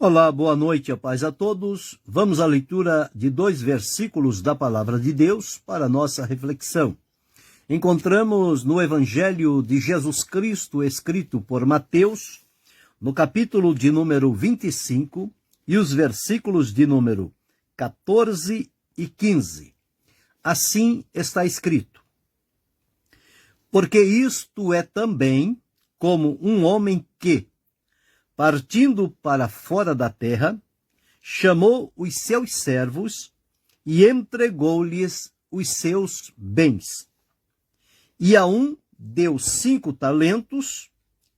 Olá, boa noite, a paz a todos. Vamos à leitura de 2 versículos da Palavra de Deus para nossa reflexão. Encontramos no Evangelho de Jesus Cristo, escrito por Mateus, no capítulo de número 25 e os versículos de número 14 e 15. Assim está escrito: Porque isto é também como um homem que, partindo para fora da terra, chamou os seus servos e entregou-lhes os seus bens. E a um deu 5 talentos,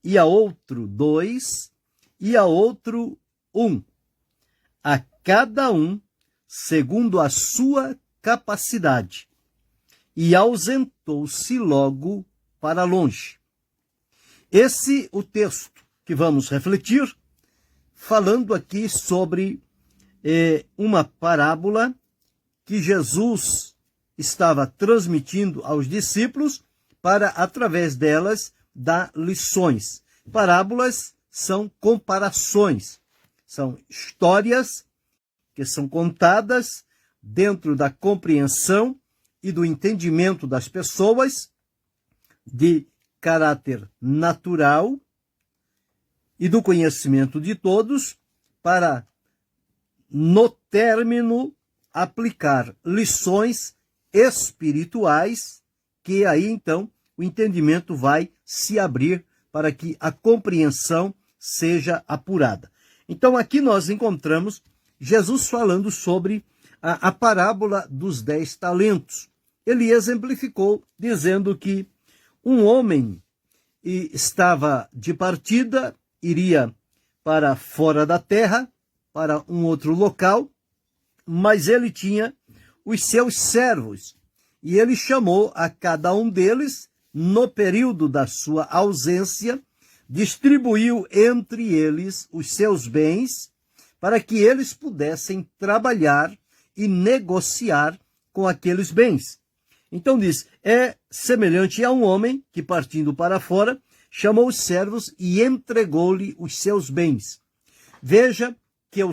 e a outro 2, e a outro 1, a cada um segundo a sua capacidade, e ausentou-se logo para longe. Esse o texto que vamos refletir, falando aqui sobre uma parábola que Jesus estava transmitindo aos discípulos para, através delas, dar lições. Parábolas são comparações, são histórias que são contadas dentro da compreensão e do entendimento das pessoas, de caráter natural e do conhecimento de todos, para, no término, aplicar lições espirituais, que aí, então, o entendimento vai se abrir para que a compreensão seja apurada. Então, aqui nós encontramos Jesus falando sobre a parábola dos 10 talentos. Ele exemplificou dizendo que um homem estava de partida, iria para fora da terra, para um outro local, mas ele tinha os seus servos, e ele chamou a cada um deles, no período da sua ausência, distribuiu entre eles os seus bens, para que eles pudessem trabalhar e negociar com aqueles bens. Então diz, é semelhante a um homem que, partindo para fora, chamou os servos e entregou-lhe os seus bens. Veja que o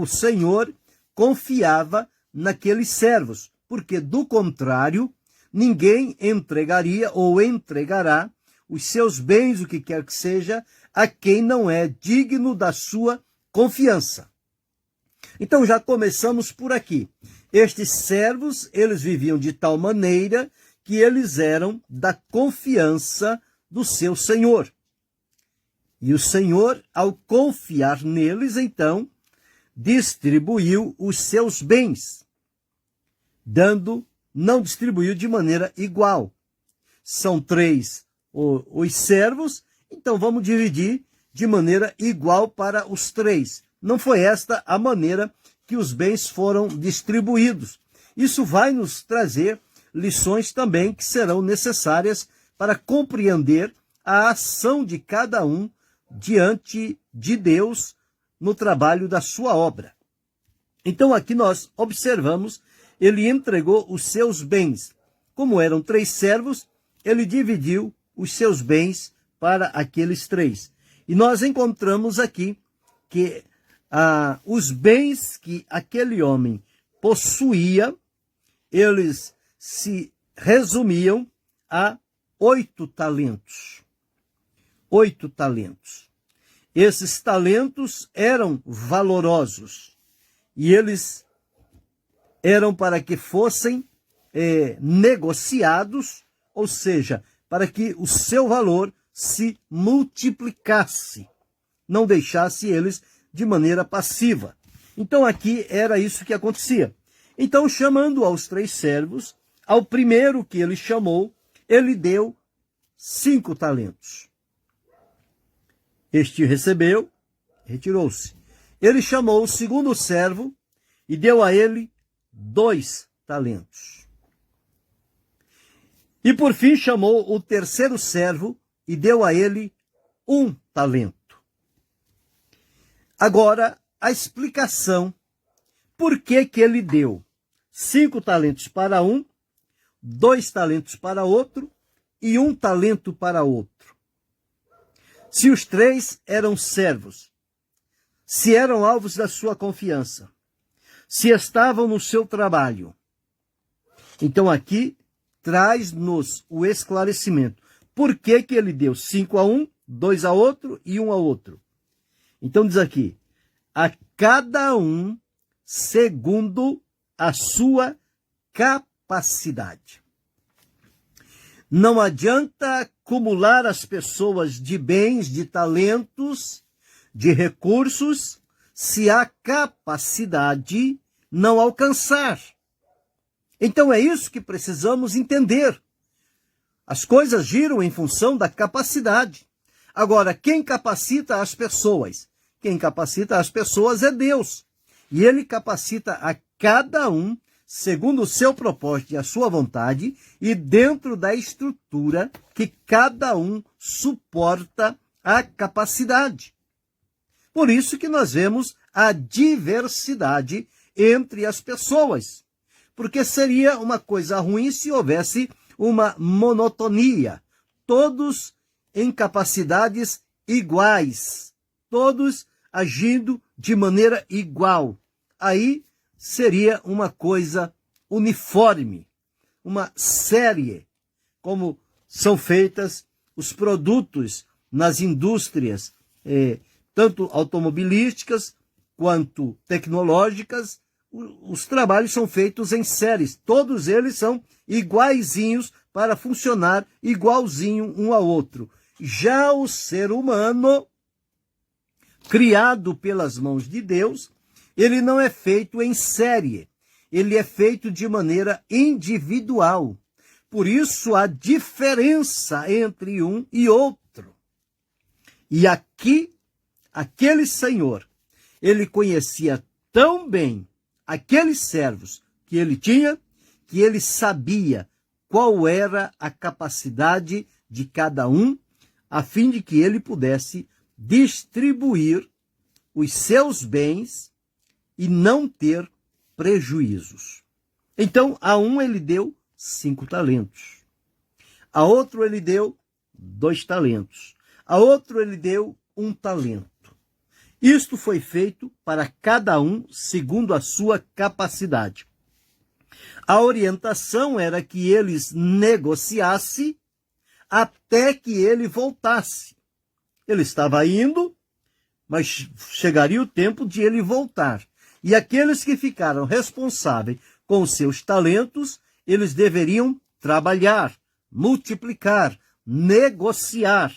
Senhor confiava naqueles servos, porque, do contrário, ninguém entregaria ou entregará os seus bens, o que quer que seja, a quem não é digno da sua confiança. Então já começamos por aqui. Estes servos, eles viviam de tal maneira que eles eram da confiança do seu Senhor. E o Senhor, ao confiar neles, então, distribuiu os seus bens, não distribuiu de maneira igual. São 3 os servos, então vamos dividir de maneira igual para os 3. Não foi esta a maneira que os bens foram distribuídos. Isso vai nos trazer lições também que serão necessárias para compreender a ação de cada um diante de Deus no trabalho da sua obra. Então aqui nós observamos, ele entregou os seus bens. Como eram 3 servos, ele dividiu os seus bens para aqueles 3. E nós encontramos aqui que os bens que aquele homem possuía, eles se resumiam a 8 talentos. 8 talentos. Esses talentos eram valorosos e eles eram para que fossem negociados, ou seja, para que o seu valor se multiplicasse, não deixasse eles de maneira passiva. Então aqui era isso que acontecia. Então, chamando aos 3 servos, ao primeiro que ele chamou, ele deu 5 talentos. Este recebeu, retirou-se. Ele chamou o segundo servo e deu a ele 2 talentos. E por fim chamou o terceiro servo e deu a ele 1 talento. Agora, a explicação. Por que ele deu 5 talentos para um, 2 talentos para outro e 1 talento para outro? Se os 3 eram servos, se eram alvos da sua confiança, se estavam no seu trabalho. Então aqui traz-nos o esclarecimento. Por que que ele deu 5 a um, 2 a outro e 1 a outro? Então diz aqui, a cada um segundo a sua capacidade. Não adianta acumular as pessoas de bens, de talentos, de recursos, se a capacidade não alcançar. Então é isso que precisamos entender. As coisas giram em função da capacidade. Agora, quem capacita as pessoas? Quem capacita as pessoas é Deus. E Ele capacita a cada um segundo o seu propósito e a sua vontade e dentro da estrutura que cada um suporta a capacidade. Por isso que nós vemos a diversidade entre as pessoas. Porque seria uma coisa ruim se houvesse uma monotonia. Todos em capacidades iguais. Todos agindo de maneira igual. Aí seria uma coisa uniforme. Uma série. Como são feitas os produtos nas indústrias, tanto automobilísticas quanto tecnológicas. Os trabalhos são feitos em séries. Todos eles são iguaizinhos para funcionar igualzinho um ao outro. Já o ser humano, criado pelas mãos de Deus, ele não é feito em série. Ele é feito de maneira individual. Por isso a diferença entre um e outro. E aqui, aquele Senhor, ele conhecia tão bem aqueles servos que ele tinha, que ele sabia qual era a capacidade de cada um, a fim de que ele pudesse distribuir os seus bens e não ter prejuízos. Então, a um ele deu 5 talentos. A outro ele deu 2 talentos. A outro ele deu 1 talento. Isto foi feito para cada um segundo a sua capacidade. A orientação era que eles negociassem até que ele voltasse. Ele estava indo, mas chegaria o tempo de ele voltar. E aqueles que ficaram responsáveis com os seus talentos, eles deveriam trabalhar, multiplicar, negociar,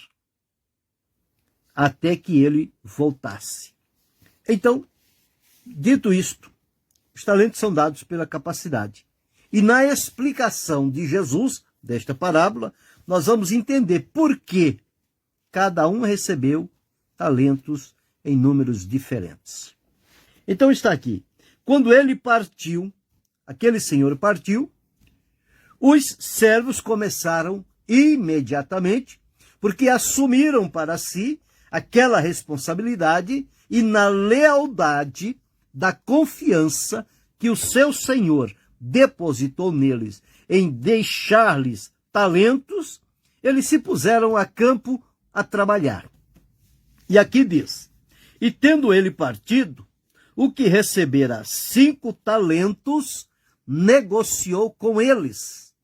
até que ele voltasse. Então, dito isto, os talentos são dados pela capacidade. E na explicação de Jesus, desta parábola, nós vamos entender por que cada um recebeu talentos em números diferentes. Então está aqui. Quando ele partiu, aquele senhor partiu, os servos começaram imediatamente, porque assumiram para si aquela responsabilidade e na lealdade da confiança que o seu Senhor depositou neles em deixar-lhes talentos, eles se puseram a campo a trabalhar. E aqui diz, e tendo ele partido, o que recebera 5 talentos, negociou com eles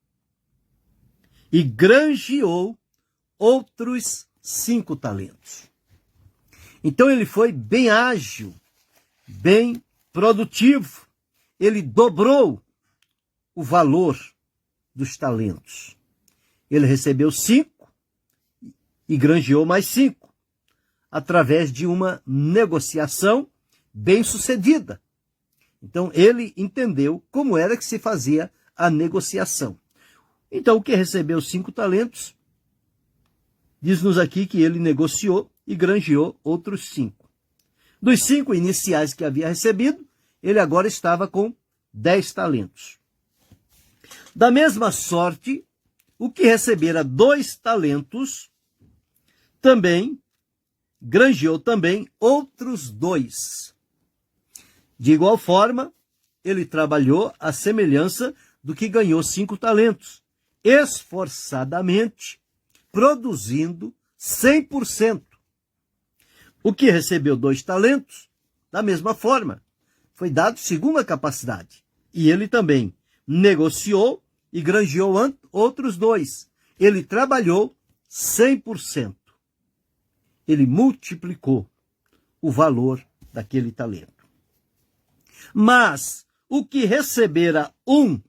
e granjeou outros 5 talentos. Então ele foi bem ágil, bem produtivo. Ele dobrou o valor dos talentos. Ele recebeu 5 e granjeou mais 5, através de uma negociação bem-sucedida. Então ele entendeu como era que se fazia a negociação. Então o que recebeu 5 talentos, diz-nos aqui que ele negociou e granjeou outros 5. Dos 5 iniciais que havia recebido, ele agora estava com 10 talentos. Da mesma sorte, o que recebera 2 talentos, também granjeou também outros 2. De igual forma, ele trabalhou à semelhança do que ganhou 5 talentos, esforçadamente, produzindo 100%. O que recebeu 2 talentos da mesma forma. Foi dado segundo a capacidade. E ele também negociou e granjeou outros 2. Ele trabalhou 100%. Ele multiplicou o valor daquele talento. Mas o que recebera um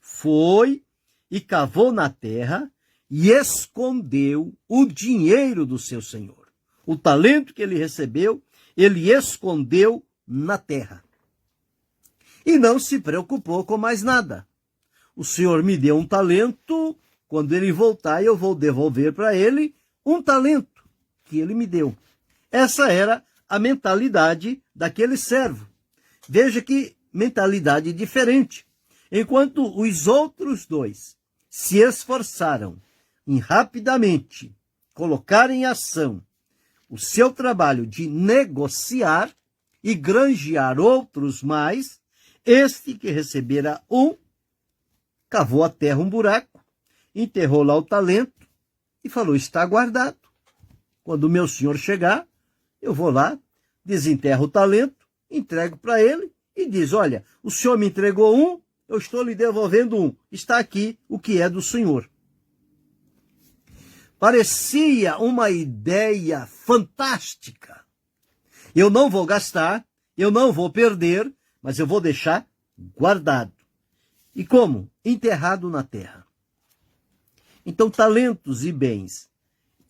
foi e cavou na terra e escondeu o dinheiro do seu senhor. O talento que ele recebeu, ele escondeu na terra. E não se preocupou com mais nada. O Senhor me deu um talento, quando ele voltar eu vou devolver para ele um talento que ele me deu. Essa era a mentalidade daquele servo. Veja que mentalidade diferente. Enquanto os outros 2 se esforçaram em rapidamente colocar em ação o seu trabalho de negociar e granjear outros mais, este que recebera um, cavou a terra um buraco, enterrou lá o talento e falou, está guardado. Quando o meu senhor chegar, eu vou lá, desenterro o talento, entrego para ele e diz, olha, o senhor me entregou um, eu estou lhe devolvendo um. Está aqui o que é do senhor. Parecia uma ideia fantástica. Eu não vou gastar, eu não vou perder, mas eu vou deixar guardado. E como? Enterrado na terra. Então, talentos e bens,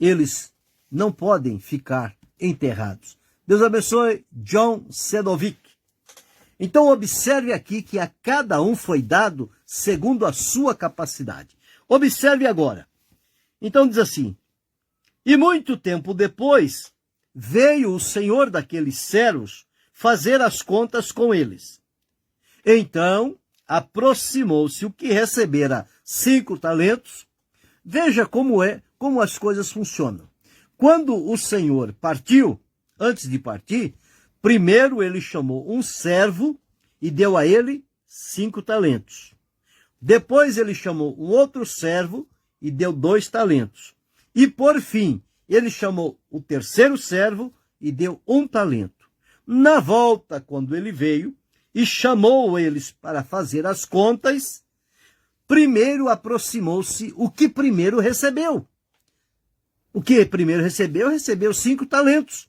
eles não podem ficar enterrados. Deus abençoe John Sedovic. Então, observe aqui que a cada um foi dado segundo a sua capacidade. Observe agora. Então, diz assim, e muito tempo depois, veio o senhor daqueles servos fazer as contas com eles. Então, aproximou-se o que recebera 5 talentos. Veja como as coisas funcionam. Quando o Senhor partiu, antes de partir, primeiro ele chamou um servo e deu a ele 5 talentos. Depois ele chamou um outro servo e deu 2 talentos. E por fim, ele chamou o terceiro servo e deu 1 talento. Na volta, quando ele veio e chamou eles para fazer as contas, primeiro aproximou-se o que primeiro recebeu. O que primeiro recebeu 5 talentos.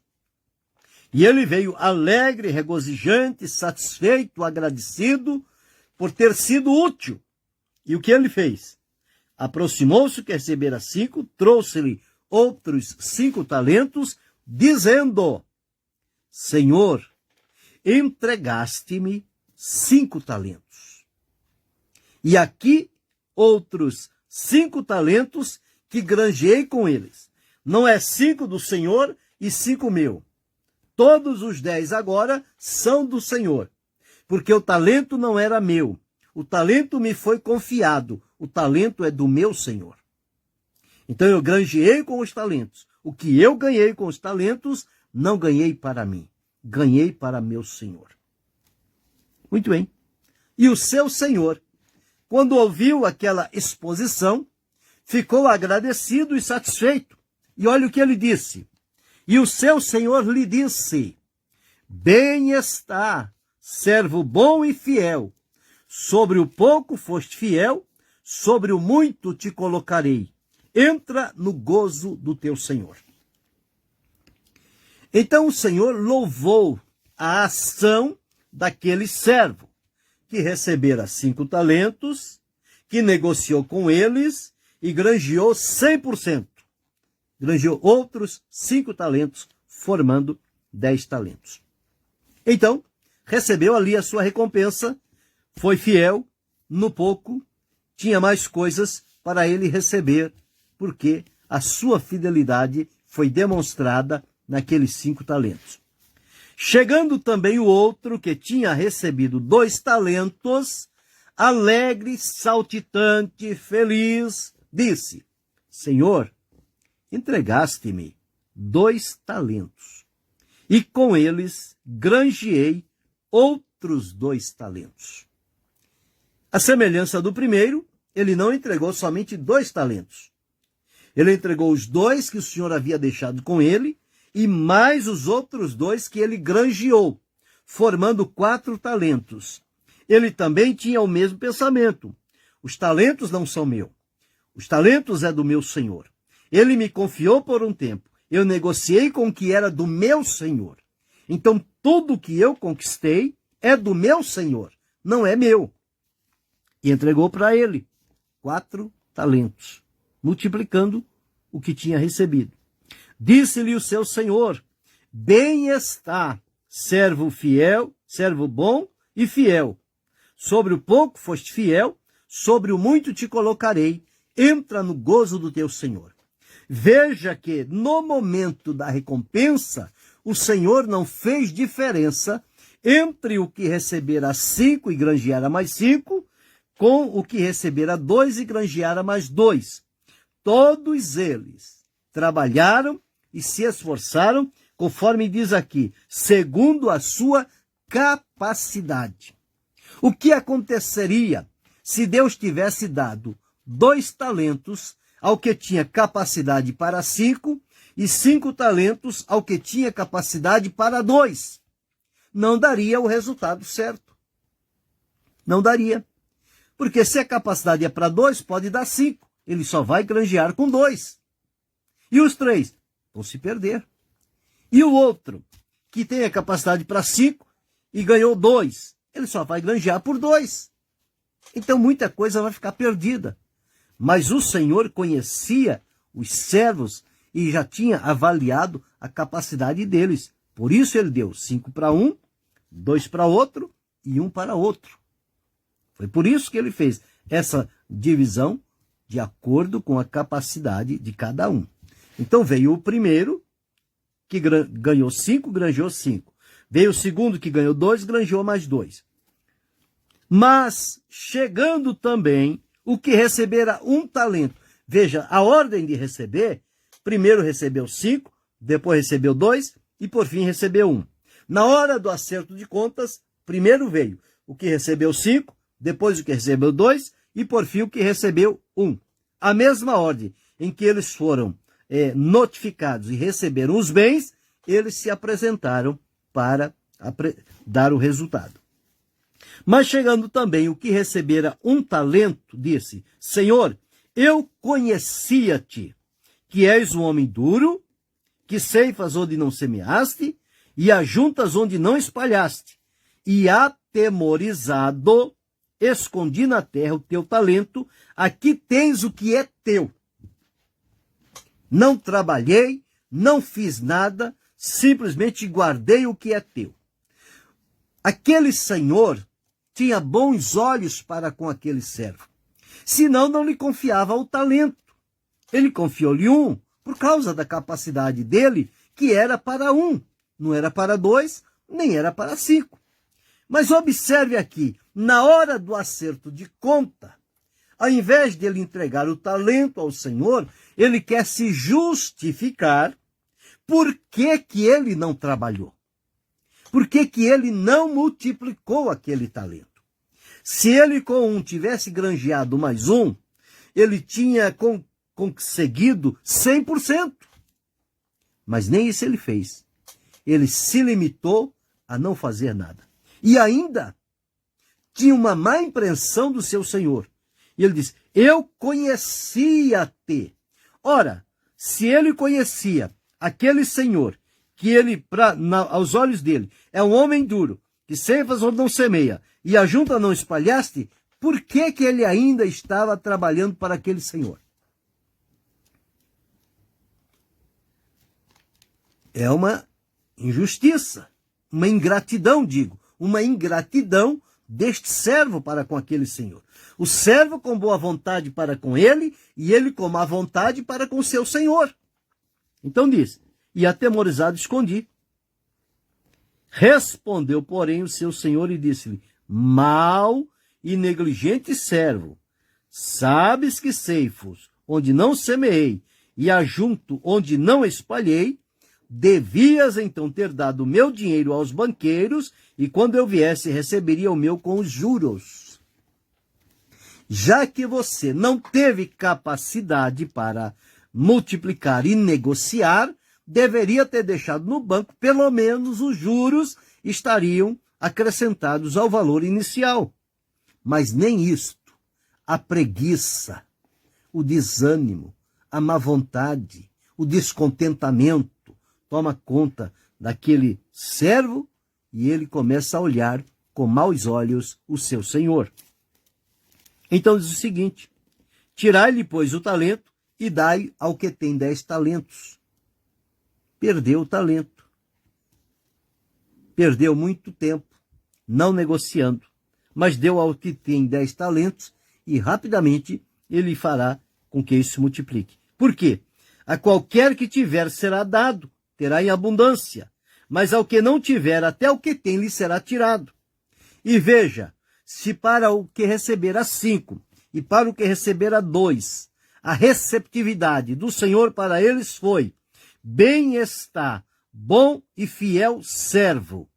E ele veio alegre, regozijante, satisfeito, agradecido por ter sido útil. E o que ele fez? Aproximou-se o que recebera 5, trouxe-lhe outros 5 talentos, dizendo, Senhor, entregaste-me 5 talentos. E aqui outros 5 talentos que granjeei com eles. Não é 5 do Senhor e 5 meu. Todos os 10 agora são do Senhor. Porque o talento não era meu. O talento me foi confiado. O talento é do meu Senhor. Então eu granjeei com os talentos. O que eu ganhei com os talentos, não ganhei para mim. Ganhei para meu Senhor. Muito bem. E o seu Senhor, quando ouviu aquela exposição, ficou agradecido e satisfeito. E olha o que ele disse. E o seu Senhor lhe disse, bem está, servo bom e fiel. Sobre o pouco foste fiel, sobre o muito te colocarei. Entra no gozo do teu Senhor. Então o Senhor louvou a ação daquele servo, que recebera 5 talentos, que negociou com eles e granjeou 100%. Granjeou outros 5 talentos, formando 10 talentos. Então, recebeu ali a sua recompensa, foi fiel, no pouco, tinha mais coisas para ele receber, porque a sua fidelidade foi demonstrada naqueles 5 talentos. Chegando também o outro que tinha recebido 2 talentos, alegre, saltitante, feliz, disse, Senhor, entregaste-me 2 talentos, e com eles granjeei outros 2 talentos. A semelhança do primeiro, ele não entregou somente 2 talentos. Ele entregou os 2 que o Senhor havia deixado com ele, e mais os outros 2 que ele granjeou, formando 4 talentos. Ele também tinha o mesmo pensamento. Os talentos não são meus. Os talentos é do meu Senhor. Ele me confiou por um tempo. Eu negociei com o que era do meu Senhor. Então, tudo que eu conquistei é do meu Senhor, não é meu. E entregou para ele 4 talentos, multiplicando o que tinha recebido. Disse-lhe o seu Senhor: bem está, servo fiel, servo bom e fiel. Sobre o pouco foste fiel, sobre o muito te colocarei. Entra no gozo do teu Senhor. Veja que no momento da recompensa, o Senhor não fez diferença entre o que recebera 5 e granjeara mais 5, com o que recebera 2 e granjeara mais 2. Todos eles trabalharam e se esforçaram, conforme diz aqui, segundo a sua capacidade. O que aconteceria se Deus tivesse dado 2 talentos ao que tinha capacidade para 5 e 5 talentos ao que tinha capacidade para 2? Não daria o resultado certo. Não daria. Porque se a capacidade é para 2, pode dar 5. Ele só vai granjear com 2. E os 3 vão se perder. E o outro, que tem a capacidade para 5 e ganhou 2, ele só vai granjear por 2. Então muita coisa vai ficar perdida. Mas o Senhor conhecia os servos e já tinha avaliado a capacidade deles. Por isso ele deu 5 para um, 2 para outro e 1 para outro. Foi por isso que ele fez essa divisão de acordo com a capacidade de cada um. Então veio o primeiro, que ganhou 5, granjeou 5. Veio o segundo, que ganhou 2, granjeou mais 2. Mas, chegando também o que recebera 1 talento. Veja, a ordem de receber, primeiro recebeu 5, depois recebeu 2 e por fim recebeu 1. Na hora do acerto de contas, primeiro veio o que recebeu 5, depois o que recebeu 2 e por fim o que recebeu 1. A mesma ordem em que eles foram notificados e receberam os bens, eles se apresentaram para dar o resultado. Mas chegando também o que recebera 1 talento, disse: Senhor, eu conhecia-te, que és um homem duro, que ceifas onde não semeaste, e ajuntas onde não espalhaste. E atemorizado, escondi na terra o teu talento, aqui tens o que é teu. Não trabalhei, não fiz nada, simplesmente guardei o que é teu. Aquele senhor tinha bons olhos para com aquele servo. Senão não lhe confiava o talento. Ele confiou-lhe 1 por causa da capacidade dele, que era para 1. Não era para 2, nem era para 5. Mas observe aqui, na hora do acerto de conta, ao invés de ele entregar o talento ao Senhor, ele quer se justificar por que ele não trabalhou. Por que ele não multiplicou aquele talento? Se ele com 1 tivesse granjeado mais 1, ele tinha conseguido 100%. Mas nem isso ele fez. Ele se limitou a não fazer nada. E ainda tinha uma má impressão do seu Senhor. E ele disse: eu conhecia-te. Ora, se ele conhecia aquele Senhor, que ele, aos olhos dele, é um homem duro, que ceifas onde não semeia, e ajunta não espalhaste, por que ele ainda estava trabalhando para aquele Senhor? É uma injustiça, uma ingratidão, uma ingratidão deste servo para com aquele Senhor. O servo com boa vontade para com ele, e ele com má vontade para com seu Senhor. Então diz: e atemorizado escondi. Respondeu, porém, o seu senhor e disse-lhe: mau e negligente servo, sabes que ceifos onde não semeei e ajunto onde não espalhei, devias então ter dado o meu dinheiro aos banqueiros, e quando eu viesse receberia o meu com os juros. Já que você não teve capacidade para multiplicar e negociar, deveria ter deixado no banco, pelo menos os juros estariam acrescentados ao valor inicial. Mas nem isto, a preguiça, o desânimo, a má vontade, o descontentamento toma conta daquele servo e ele começa a olhar com maus olhos o seu senhor. Então diz o seguinte: tirai-lhe, pois, o talento e dai ao que tem 10 talentos. Perdeu o talento. Perdeu muito tempo, não negociando, mas deu ao que tem 10 talentos e rapidamente ele fará com que isso se multiplique. Por quê? A qualquer que tiver será dado, terá em abundância, mas ao que não tiver, até o que tem lhe será tirado. E veja, se para o que receberá 5 e para o que receberá 2, a receptividade do Senhor para eles foi: bem está, bom e fiel servo.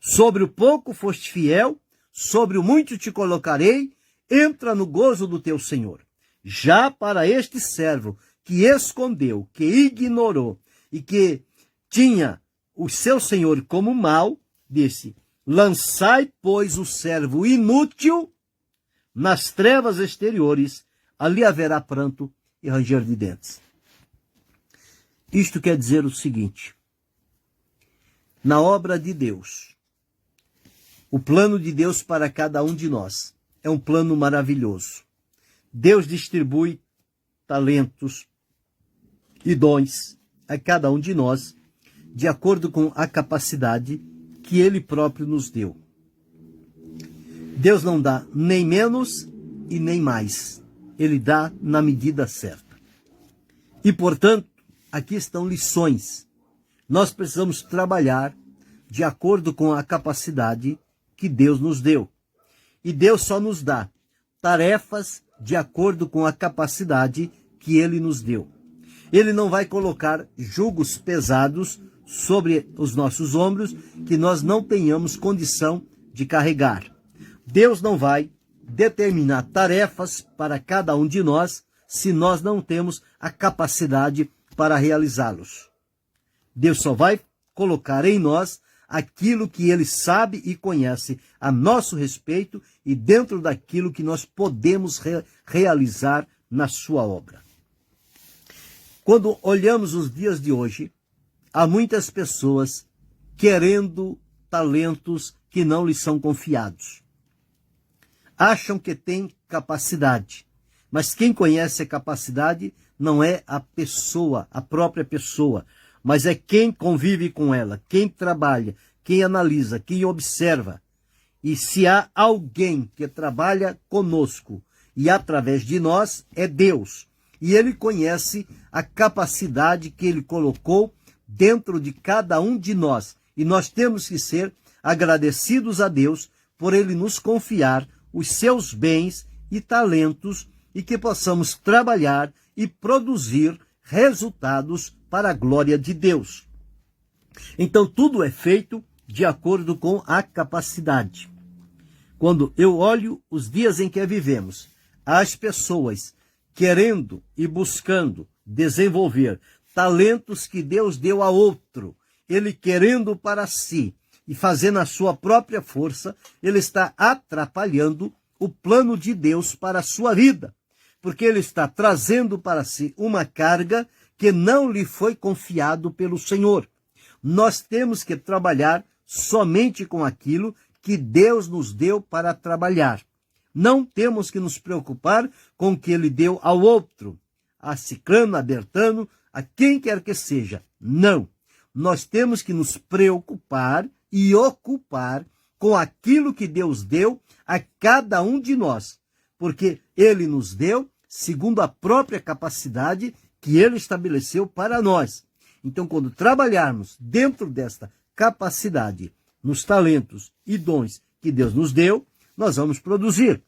Sobre o pouco foste fiel, sobre o muito te colocarei, entra no gozo do teu Senhor. Já para este servo que escondeu, que ignorou e que tinha o seu senhor como mau, disse: lançai, pois, o servo inútil nas trevas exteriores, ali haverá pranto e ranger de dentes. Isto quer dizer o seguinte: na obra de Deus, o plano de Deus para cada um de nós é um plano maravilhoso. Deus distribui talentos e dons a cada um de nós de acordo com a capacidade que Ele próprio nos deu. Deus não dá nem menos e nem mais. Ele dá na medida certa. E, portanto, aqui estão lições. Nós precisamos trabalhar de acordo com a capacidade que Deus nos deu. E Deus só nos dá tarefas de acordo com a capacidade que Ele nos deu. Ele não vai colocar jugos pesados sobre os nossos ombros que nós não tenhamos condição de carregar. Deus não vai determinar tarefas para cada um de nós se nós não temos a capacidade para realizá-los. Deus só vai colocar em nós aquilo que Ele sabe e conhece a nosso respeito e dentro daquilo que nós podemos realizar na sua obra. Quando olhamos os dias de hoje, há muitas pessoas querendo talentos que não lhes são confiados. Acham que têm capacidade, mas quem conhece a capacidade não é a pessoa, a própria pessoa, mas é quem convive com ela, quem trabalha, quem analisa, quem observa. E se há alguém que trabalha conosco e através de nós, é Deus. E Ele conhece a capacidade que Ele colocou dentro de cada um de nós. E nós temos que ser agradecidos a Deus por Ele nos confiar os seus bens e talentos e que possamos trabalhar e produzir resultados para a glória de Deus. Então, tudo é feito de acordo com a capacidade. Quando eu olho os dias em que vivemos, as pessoas querendo e buscando desenvolver talentos que Deus deu a outro, ele querendo para si e fazendo a sua própria força, ele está atrapalhando o plano de Deus para a sua vida, porque ele está trazendo para si uma carga que não lhe foi confiado pelo Senhor. Nós temos que trabalhar somente com aquilo que Deus nos deu para trabalhar. Não temos que nos preocupar com o que Ele deu ao outro, a ciclano, a bertano, a quem quer que seja. Não. Nós temos que nos preocupar e ocupar com aquilo que Deus deu a cada um de nós, porque Ele nos deu segundo a própria capacidade que Ele estabeleceu para nós. Então, quando trabalharmos dentro desta capacidade, nos talentos e dons que Deus nos deu, nós vamos produzir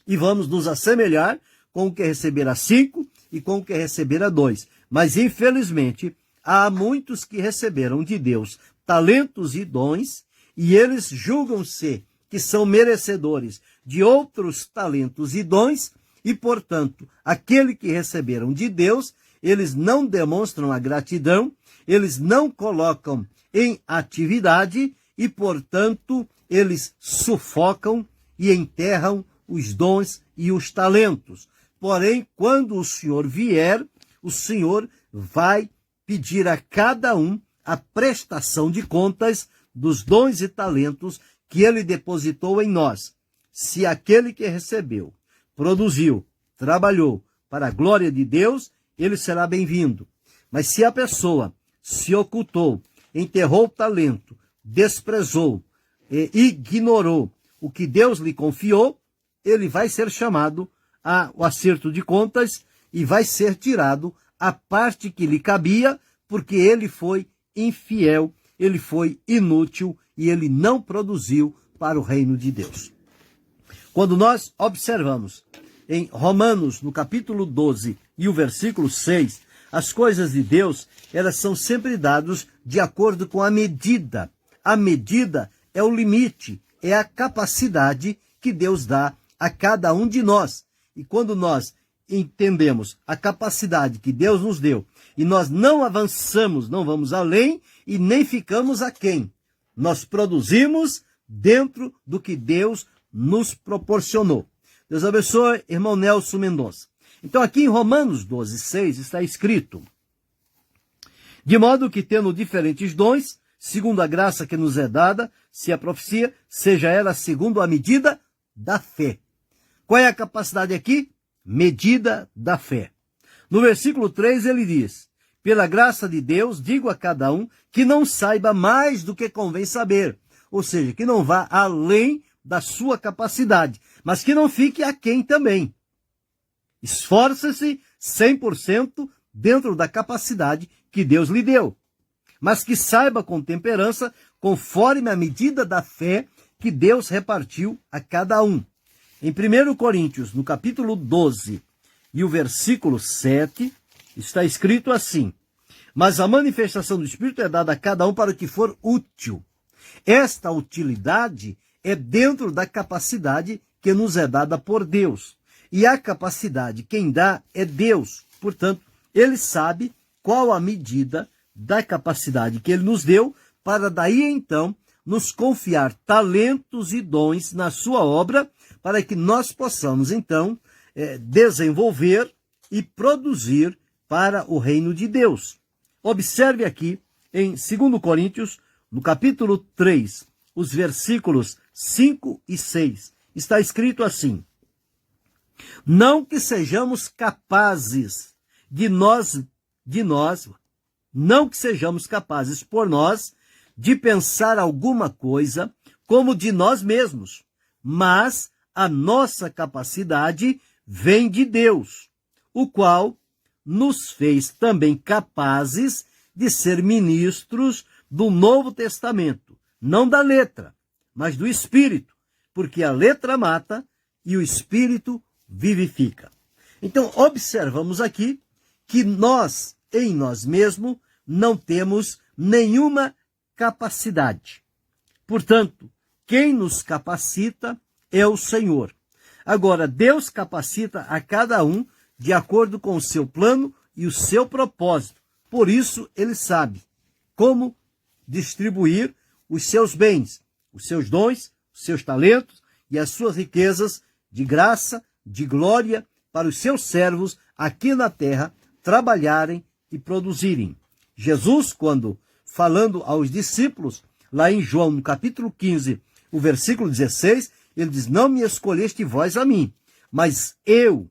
e vamos nos assemelhar com o que receberá 5 e com o que receberá 2. Mas, infelizmente, há muitos que receberam de Deus talentos e dons e eles julgam-se que são merecedores de outros talentos e dons e, portanto, aquele que receberam de Deus, eles não demonstram a gratidão, eles não colocam em atividade e, portanto, eles sufocam e enterram os dons e os talentos. Porém, quando o Senhor vier, o Senhor vai pedir a cada um a prestação de contas dos dons e talentos que ele depositou em nós. Se aquele que recebeu, produziu, trabalhou para a glória de Deus, ele será bem-vindo. Mas se a pessoa se ocultou, enterrou o talento, desprezou, ignorou o que Deus lhe confiou, ele vai ser chamado ao acerto de contas e vai ser tirado a parte que lhe cabia, porque ele foi infiel, ele foi inútil e ele não produziu para o reino de Deus. Quando nós observamos em Romanos, no capítulo 12 e o versículo 6, as coisas de Deus, elas são sempre dadas de acordo com a medida. A medida é o limite, é a capacidade que Deus dá a cada um de nós. E quando nós entendemos a capacidade que Deus nos deu, e nós não avançamos, não vamos além e nem ficamos aquém, nós produzimos dentro do que Deus nos proporcionou. Deus abençoe, irmão Nelson Mendonça. Então aqui em Romanos 12, 6 está escrito: de modo que, tendo diferentes dons, segundo a graça que nos é dada, se a profecia, seja ela segundo a medida da fé. Qual é a capacidade aqui? Medida da fé. No versículo 3 ele diz: pela graça de Deus, digo a cada um que não saiba mais do que convém saber. Ou seja, que não vá além da sua capacidade, mas que não fique aquém também. Esforce-se 100% dentro da capacidade que Deus lhe deu, mas que saiba com temperança, conforme a medida da fé que Deus repartiu a cada um. Em 1 Coríntios, no capítulo 12 e o versículo 7, está escrito assim: mas a manifestação do Espírito é dada a cada um para o que for útil. Esta utilidade é dentro da capacidade que nos é dada por Deus. E a capacidade, quem dá é Deus. Portanto, ele sabe qual a medida da capacidade que ele nos deu, para daí então nos confiar talentos e dons na sua obra, para que nós possamos então desenvolver e produzir para o reino de Deus. Observe aqui em 2 Coríntios, no capítulo 3, os versículos 5 e 6, está escrito assim: não que sejamos capazes não que sejamos capazes por nós de pensar alguma coisa como de nós mesmos, mas a nossa capacidade vem de Deus, o qual nos fez também capazes de ser ministros do Novo Testamento, não da letra, mas do Espírito, porque a letra mata e o Espírito vivifica. Então, observamos aqui que nós, em nós mesmos, não temos nenhuma capacidade. Portanto, quem nos capacita é o Senhor. Agora, Deus capacita a cada um de acordo com o seu plano e o seu propósito. Por isso, ele sabe como distribuir os seus bens, os seus dons, os seus talentos e as suas riquezas de graça, de glória, para os seus servos aqui na terra trabalharem e produzirem. Jesus, quando falando aos discípulos, lá em João, no capítulo 15, o versículo 16, ele diz: não me escolheste vós a mim, mas eu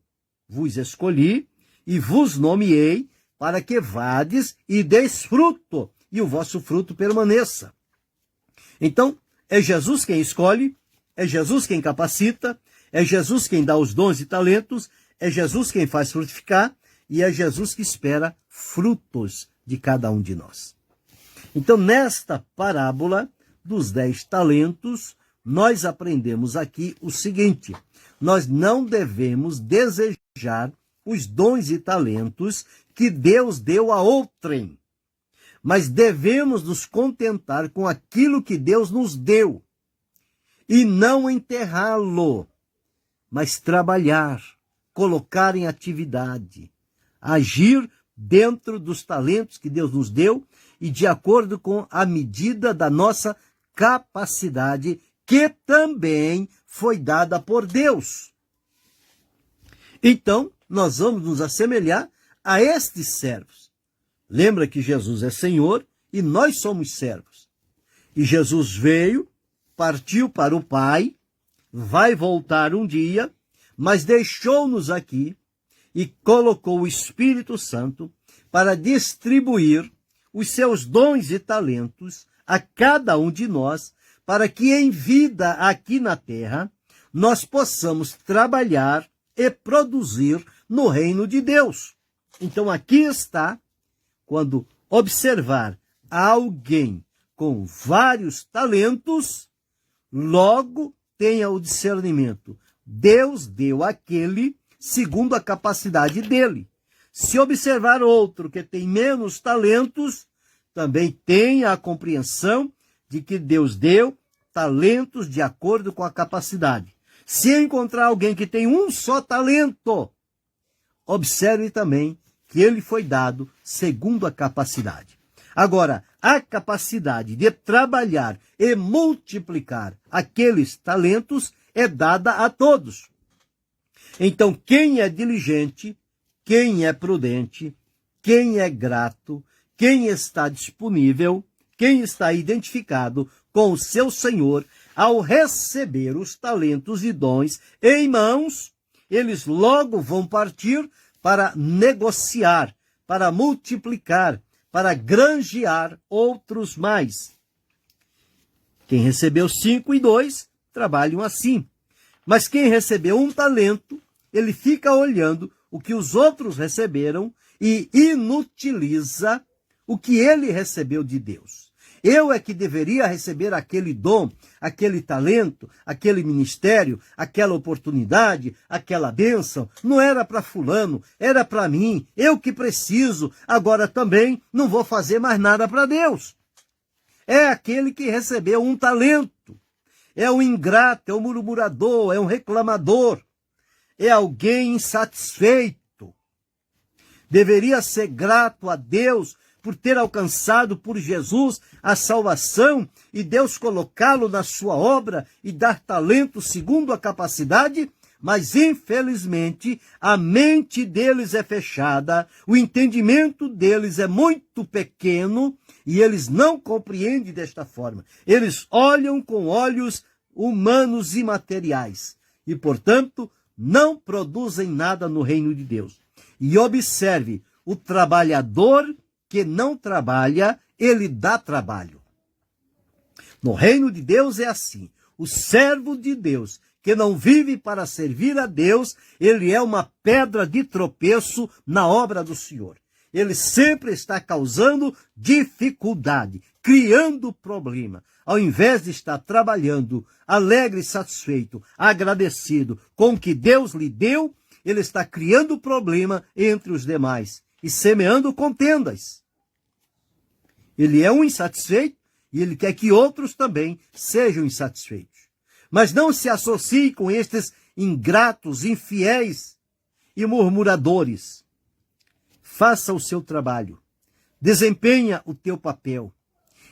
vos escolhi e vos nomeei para que vades e deis fruto, e o vosso fruto permaneça. Então, é Jesus quem escolhe, é Jesus quem capacita, é Jesus quem dá os dons e talentos, é Jesus quem faz frutificar, e é Jesus que espera frutos de cada um de nós. Então, nesta parábola dos 10 talentos, nós aprendemos aqui o seguinte: nós não devemos desejar os dons e talentos que Deus deu a outrem, mas devemos nos contentar com aquilo que Deus nos deu e não enterrá-lo, mas trabalhar, colocar em atividade, agir dentro dos talentos que Deus nos deu e de acordo com a medida da nossa capacidade que também foi dada por Deus. Então, nós vamos nos assemelhar a estes servos. Lembra que Jesus é Senhor e nós somos servos. E Jesus veio, partiu para o Pai, vai voltar um dia, mas deixou-nos aqui e colocou o Espírito Santo para distribuir os seus dons e talentos a cada um de nós, para que em vida aqui na terra nós possamos trabalhar e produzir no reino de Deus. Então aqui está, quando observar alguém com vários talentos, logo tenha o discernimento. Deus deu àquele segundo a capacidade dele. Se observar outro que tem menos talentos, também tenha a compreensão de que Deus deu talentos de acordo com a capacidade. Se encontrar alguém que tem um só talento, observe também que ele foi dado segundo a capacidade. Agora, a capacidade de trabalhar e multiplicar aqueles talentos é dada a todos. Então, quem é diligente, quem é prudente, quem é grato, quem está disponível, quem está identificado com o seu Senhor, ao receber os talentos e dons em mãos, eles logo vão partir para negociar, para multiplicar, para granjear outros mais. Quem recebeu 5 e 2, trabalham assim. Mas quem recebeu um talento, ele fica olhando o que os outros receberam e inutiliza o que ele recebeu de Deus. Eu é que deveria receber aquele dom, aquele talento, aquele ministério, aquela oportunidade, aquela bênção. Não era para fulano, era para mim. Eu que preciso. Agora também não vou fazer mais nada para Deus. É aquele que recebeu um talento. É um ingrato, é um murmurador, é um reclamador. É alguém insatisfeito. Deveria ser grato a Deus por ter alcançado por Jesus a salvação e Deus colocá-lo na sua obra e dar talento segundo a capacidade, mas infelizmente a mente deles é fechada, o entendimento deles é muito pequeno e eles não compreendem desta forma. Eles olham com olhos humanos e materiais e, portanto, não produzem nada no reino de Deus. E observe, o trabalhador que não trabalha, ele dá trabalho. No reino de Deus é assim. O servo de Deus, que não vive para servir a Deus, ele é uma pedra de tropeço na obra do Senhor. Ele sempre está causando dificuldade, criando problema. Ao invés de estar trabalhando, alegre, satisfeito, agradecido com o que Deus lhe deu, ele está criando problema entre os demais e semeando contendas. Ele é um insatisfeito e ele quer que outros também sejam insatisfeitos. Mas não se associe com estes ingratos, infiéis e murmuradores. Faça o seu trabalho. Desempenha o teu papel.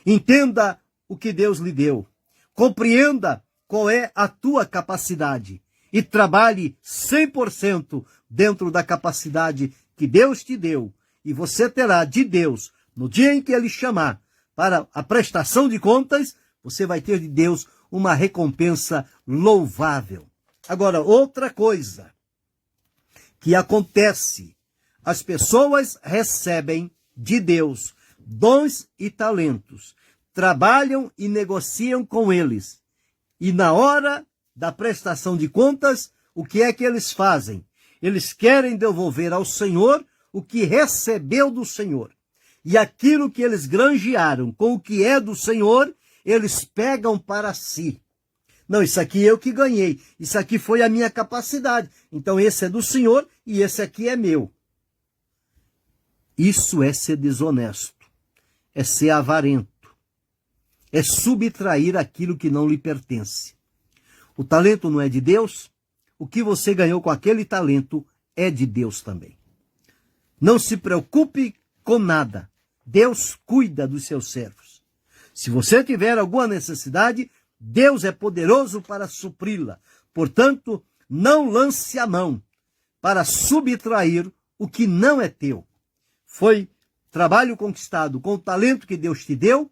Entenda o que Deus lhe deu. Compreenda qual é a tua capacidade e trabalhe 100% dentro da capacidade que Deus te deu. E você terá de Deus, no dia em que Ele chamar para a prestação de contas, você vai ter de Deus uma recompensa louvável. Agora, outra coisa que acontece, as pessoas recebem de Deus dons e talentos, trabalham e negociam com eles. E na hora da prestação de contas, o que é que eles fazem? Eles querem devolver ao Senhor o que recebeu do Senhor. E aquilo que eles granjearam com o que é do Senhor, eles pegam para si. Não, isso aqui eu que ganhei. Isso aqui foi a minha capacidade. Então esse é do Senhor e esse aqui é meu. Isso é ser desonesto. É ser avarento. É subtrair aquilo que não lhe pertence. O talento não é de Deus? O que você ganhou com aquele talento é de Deus também. Não se preocupe com nada. Deus cuida dos seus servos. Se você tiver alguma necessidade, Deus é poderoso para supri-la. Portanto, não lance a mão para subtrair o que não é teu. Foi trabalho conquistado com o talento que Deus te deu,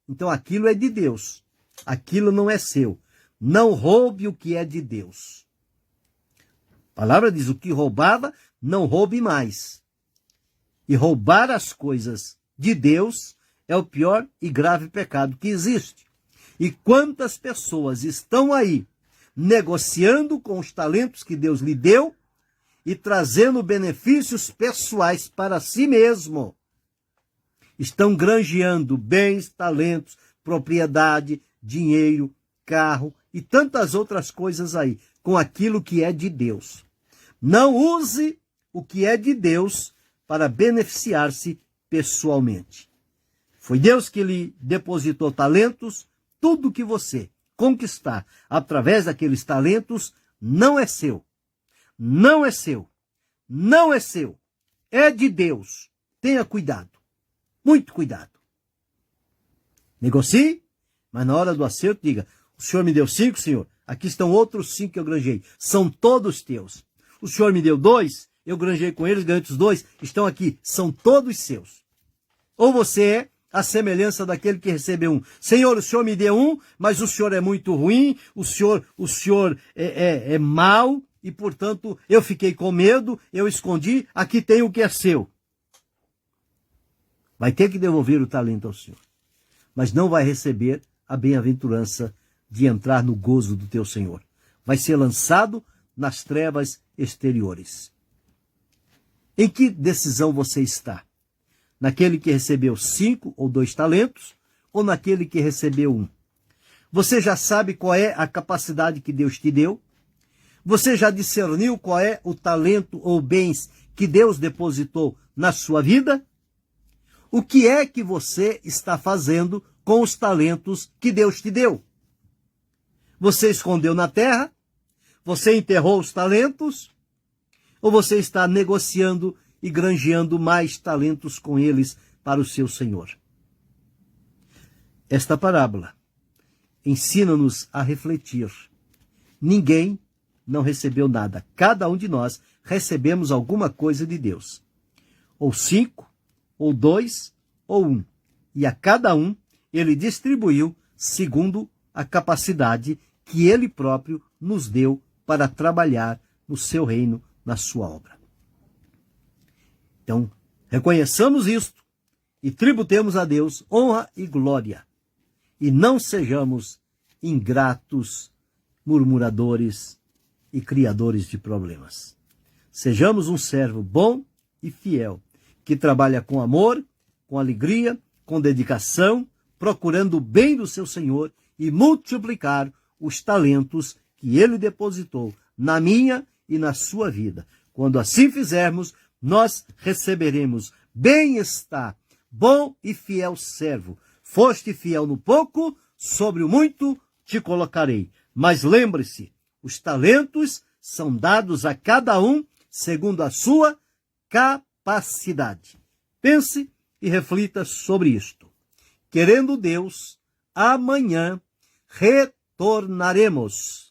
então aquilo é de Deus. Aquilo não é seu. Não roube o que é de Deus. A palavra diz: o que roubava, não roube mais. E roubar as coisas de Deus é o pior e grave pecado que existe. E quantas pessoas estão aí negociando com os talentos que Deus lhe deu e trazendo benefícios pessoais para si mesmo. Estão granjeando bens, talentos, propriedade, dinheiro, carro e tantas outras coisas aí, com aquilo que é de Deus. Não use o que é de Deus para beneficiar-se pessoalmente. Foi Deus que lhe depositou talentos. Tudo que você conquistar através daqueles talentos não é seu. Não é seu. Não é seu. É de Deus. Tenha cuidado. Muito cuidado. Negocie, mas na hora do acerto diga: o senhor me deu 5, senhor. Aqui estão outros 5 que eu granjei. São todos teus. O senhor me deu 2, eu granjei com eles, ganhei outros 2. Estão aqui. São todos seus. Ou você é a semelhança daquele que recebeu 1. Senhor, o senhor me deu 1, mas o senhor é muito ruim, o senhor é mau, e portanto eu fiquei com medo, eu escondi, aqui tem o que é seu. Vai ter que devolver o talento ao Senhor, mas não vai receber a bem-aventurança de entrar no gozo do teu Senhor. Vai ser lançado nas trevas exteriores. Em que decisão você está? Naquele que recebeu 5 ou 2 talentos, ou naquele que recebeu 1? Você já sabe qual é a capacidade que Deus te deu? Você já discerniu qual é o talento ou bens que Deus depositou na sua vida? O que é que você está fazendo com os talentos que Deus te deu? Você escondeu na terra? Você enterrou os talentos? Ou você está negociando e granjeando mais talentos com eles para o seu Senhor? Esta parábola ensina-nos a refletir. Ninguém não recebeu nada. Cada um de nós recebemos alguma coisa de Deus. Ou 5, ou 2, ou 1. E a cada um ele distribuiu segundo a capacidade que ele próprio nos deu para trabalhar no seu reino, na sua obra. Então, reconheçamos isto e tributemos a Deus honra e glória. E não sejamos ingratos, murmuradores e criadores de problemas. Sejamos um servo bom e fiel, que trabalha com amor, com alegria, com dedicação, procurando o bem do seu Senhor e multiplicar os talentos que ele depositou na minha e na sua vida. Quando assim fizermos, nós receberemos: bem está, bom e fiel servo. Foste fiel no pouco, sobre o muito te colocarei. Mas lembre-se, os talentos são dados a cada um segundo a sua capacidade. Pense e reflita sobre isto. Querendo Deus, amanhã retornaremos.